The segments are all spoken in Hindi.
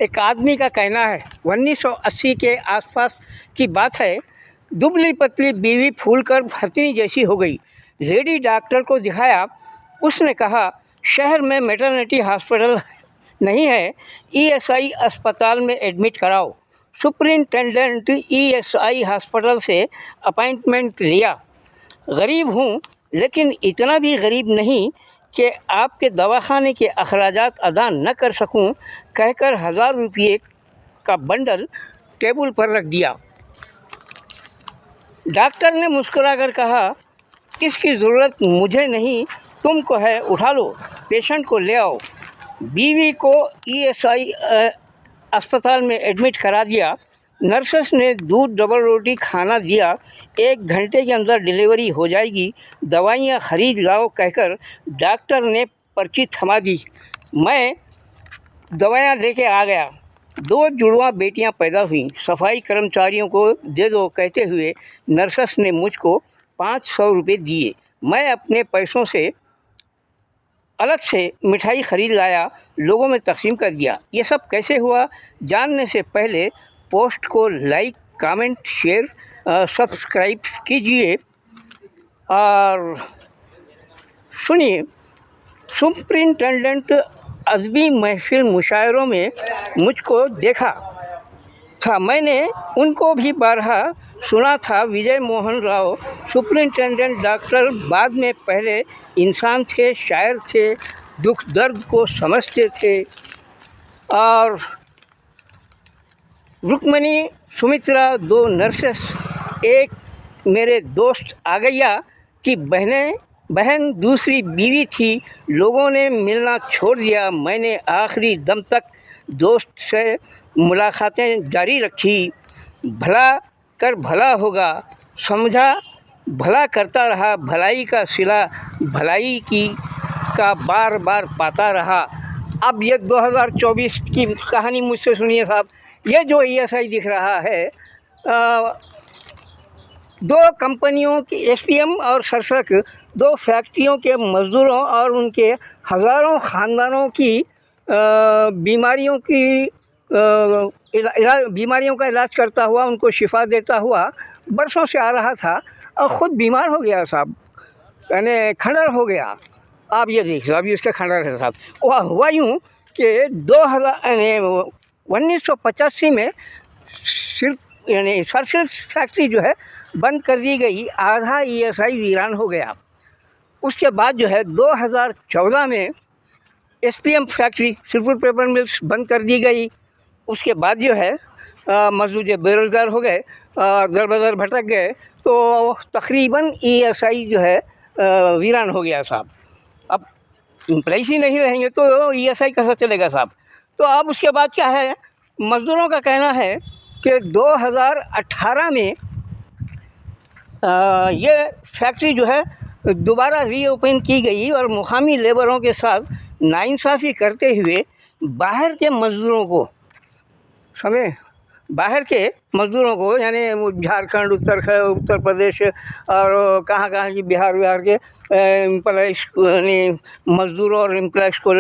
एक आदमी का कहना है 1980 के आसपास की बात है। दुबली पतली बीवी फूलकर भरतनी जैसी हो गई। लेडी डॉक्टर को दिखाया। उसने कहा शहर में मैटरनिटी हॉस्पिटल नहीं है, ईएसआई अस्पताल में एडमिट कराओ। सुपरिंटेंडेंट ईएसआई हॉस्पिटल से अपॉइंटमेंट लिया। गरीब हूँ लेकिन इतना भी गरीब नहीं कि आपके दवाखाने के अखराजात अदा न कर सकूं, कहकर 1000 रुपये का बंडल टेबल पर रख दिया। डॉक्टर ने मुस्कुराकर कहा इसकी ज़रूरत मुझे नहीं, तुमको है, उठा लो, पेशेंट को ले आओ। बीवी को ईएसआई अस्पताल में एडमिट करा दिया। नर्सेस ने दूध डबल रोटी खाना दिया। 1 घंटे के अंदर डिलीवरी हो जाएगी, दवाइयाँ ख़रीद लाओ कहकर डॉक्टर ने पर्ची थमा दी। मैं दवाइयाँ लेके आ गया। 2 जुड़वा बेटियां पैदा हुईं। सफाई कर्मचारियों को दे दो कहते हुए नर्सेस ने मुझको 500 रुपये दिए। मैं अपने पैसों से अलग से मिठाई ख़रीद लाया, लोगों में तकसीम कर दिया। ये सब कैसे हुआ, जानने से पहले पोस्ट को लाइक, कमेंट, शेयर, सब्सक्राइब कीजिए और सुनिए। सुपरिंटेंडेंट अदबी महफिल मुशायरों में मुझको देखा था। मैंने उनको भी बारहा सुना था। विजय मोहन राव सुपरिंटेंडेंट डॉक्टर बाद में पहले इंसान थे, शायर थे, दुख दर्द को समझते थे। और रुक्मणी, सुमित्रा, 2 नर्सेस, एक मेरे दोस्त आ गया कि बहन दूसरी बीवी थी। लोगों ने मिलना छोड़ दिया। मैंने आखिरी दम तक दोस्त से मुलाकातें जारी रखी। भला कर भला होगा समझा, भला करता रहा, भलाई का सिला भलाई की का बार बार पाता रहा। अब ये 2024 की कहानी मुझसे सुनिए साहब। ये जो ईएसआई दिख रहा है, 2 कंपनियों की एसपीएम और सरसक 2 फैक्ट्रियों के मज़दूरों और उनके हज़ारों ख़ानदानों की बीमारियों का इलाज करता हुआ, उनको शिफा देता हुआ बरसों से आ रहा था और ख़ुद बीमार हो गया साहब, यानी खंडर हो गया। आप ये देखिए, अभी उसका खंडर है साहब। वह हुआ यूँ कि 1985 में सिर्फ यानी सरसक फैक्ट्री जो है बंद कर दी गई। आधा ईएसआई वीरान हो गया। उसके बाद जो है 2014 में SPM factory Sirpur paper mills बंद कर दी गई। उसके बाद जो है मजदूर बेरोज़गार हो गए, दर बदर भटक गए, तो तकरीबन ईएसआई जो है वीरान हो गया साहब। अब एम्प्लॉइज ही नहीं रहेंगे तो ईएसआई कैसा चलेगा साहब। तो अब उसके बाद क्या है, मज़दूरों का कहना है कि 2018 में ये फैक्ट्री जो है दोबारा रीओपन की गई और मुकामी लेबरों के साथ नाइंसाफ़ी करते हुए बाहर के मज़दूरों को बाहर के मज़दूरों को, यानी झारखंड, उत्तर प्रदेश और कहाँ की बिहार के एम्प्लॉइज यानी मज़दूरों और एम्प्लॉइज को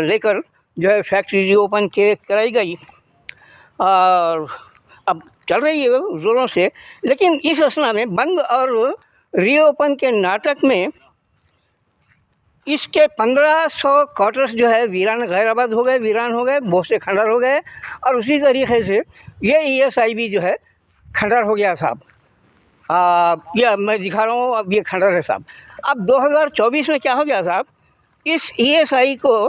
लेकर जो है फैक्ट्री रीओपन कराई गई और अब चल रही है ज़ोरों से। लेकिन इस असना में बंद और रीओपन के नाटक में इसके 1500 क्वार्टर्स जो है गैराबाद हो गए, वीरान हो गए, बहुत से खंडर हो गए। और उसी तरीके से ये ईएसआई भी जो है खंडर हो गया साहब। ये मैं दिखा रहा हूँ, अब ये खंडर है साहब। अब 2024 में क्या हो गया साहब, इस ईएसआई को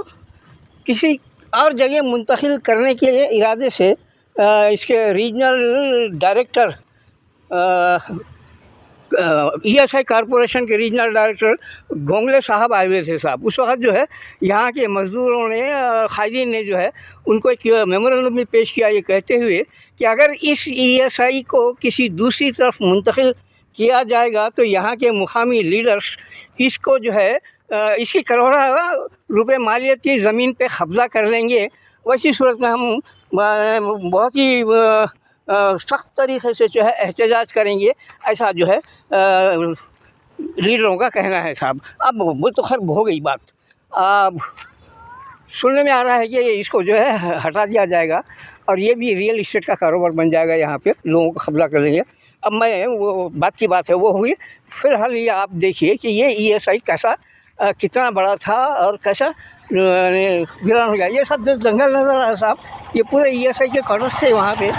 किसी और जगह मुंतकिल करने के इरादे से इसके रीजनल डायरेक्टर, ईएसआई कॉरपोरेशन के रीजनल डायरेक्टर गोंगले साहब आए हुए थे साहब। उस वक्त जो है यहाँ के मज़दूरों ने, कायदीन ने जो है उनको एक मेमोरेंडम में पेश किया, ये कहते हुए कि अगर इस ईएसआई को किसी दूसरी तरफ मुंतकिल किया जाएगा तो यहाँ के मुकामी लीडर्स इसको जो है इसकी करोड़ों रुपए मालियत की ज़मीन पे कब्ज़ा कर लेंगे। वैसी सूरत में हम बहुत ही सख्त तरीक़े से जो है एहतजाज करेंगे, ऐसा जो है लीडरों का कहना है साहब। अब वो तो खैर हो गई बात। अब सुनने में आ रहा है कि इसको जो है हटा दिया जाएगा और ये भी रियल इस्टेट का कारोबार बन जाएगा, यहाँ पे लोगों को कब्जा कर लेंगे। अब मैं वो बात की बात है वो हुई। फ़िलहाल ये आप देखिए कि ये ESI कैसा कितना बड़ा था और कैसा वीरान हो गया। ये सब जो जंगल नज़र आ रहा है साहब, ये पूरे ESI के क्वार्टर्स थे वहाँ पे,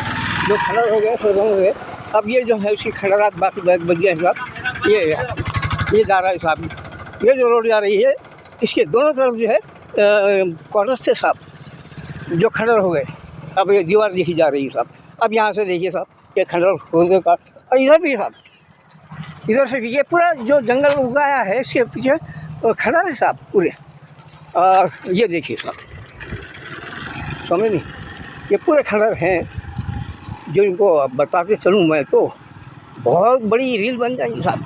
जो खंडर हो गए खत्म हो गए। अब ये जो है उसकी खंडरात बाकी बच गए साहब। ये जा रहा है साहब, ये जो रोड जा रही है इसके दोनों तरफ जो है क्वार्टर्स थे साहब, जो खंडर हो गए। अब ये दीवार देखी जा रही है साहब। अब यहाँ से देखिए साहब, ये खंडर होने का, और इधर भी साहब, इधर से ये पूरा जो जंगल उगाया है इसके पीछे खंडर है साहब पूरे। और ये देखिए साहब, समझ नहीं, ये पूरे खंडर हैं जो इनको बताते चलूँ मैं तो बहुत बड़ी रील बन जाएंगी साहब,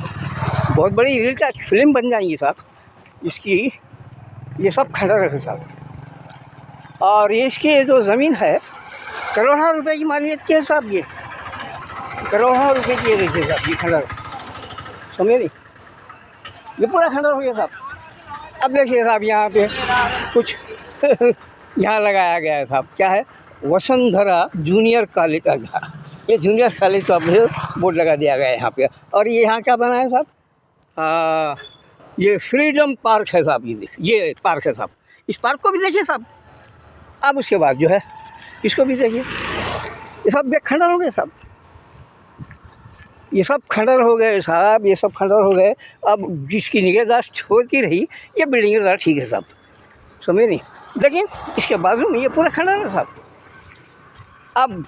बहुत बड़ी रील का फिल्म बन जाएंगी साहब इसकी। ये सब खंडर है साहब, और ये इसकी जो ज़मीन है करोड़ों रुपए की मालियत की है साहब, ये करोड़ों रुपए की है। देखिए साहब ये खंडर, समझे नहीं, ये पूरा खंडर हो गया साहब। अब देखिए साहब यहाँ पे कुछ यहाँ लगाया गया है साहब, क्या है, वसुंधरा जूनियर कॉलेज का, ये जूनियर कॉलेज का बोर्ड लगा दिया गया है यहाँ पे। और ये यहाँ क्या बना है साहब, ये फ्रीडम पार्क है साहब। ये देखिए ये पार्क है साहब, इस पार्क को भी देखिए साहब। अब उसके बाद जो है इसको भी देखिए, ये सब खंडर हो गए साहब, ये सब खंडर हो गए साहब, ये सब खंडर हो गए। अब जिसकी निगहदाश्त होती रही ये बिल्डिंग ज़रा ठीक है साहब, समझे नहीं, लेकिन इसके बाजू में ये पूरा खंडर है साहब। अब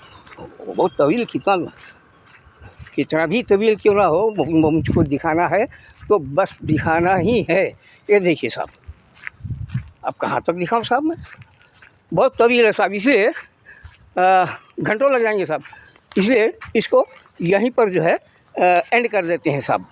बहुत तवील, कितना भी तवील क्यों ना हो, मुझको दिखाना है तो बस दिखाना ही है। ये देखिए साहब, अब कहाँ तक दिखाऊँ साहब मैं, बहुत तवील है साहब, इसलिए घंटों लग जाएंगे साहब, इसलिए इसको यहीं पर जो है एंड कर देते हैं साहब।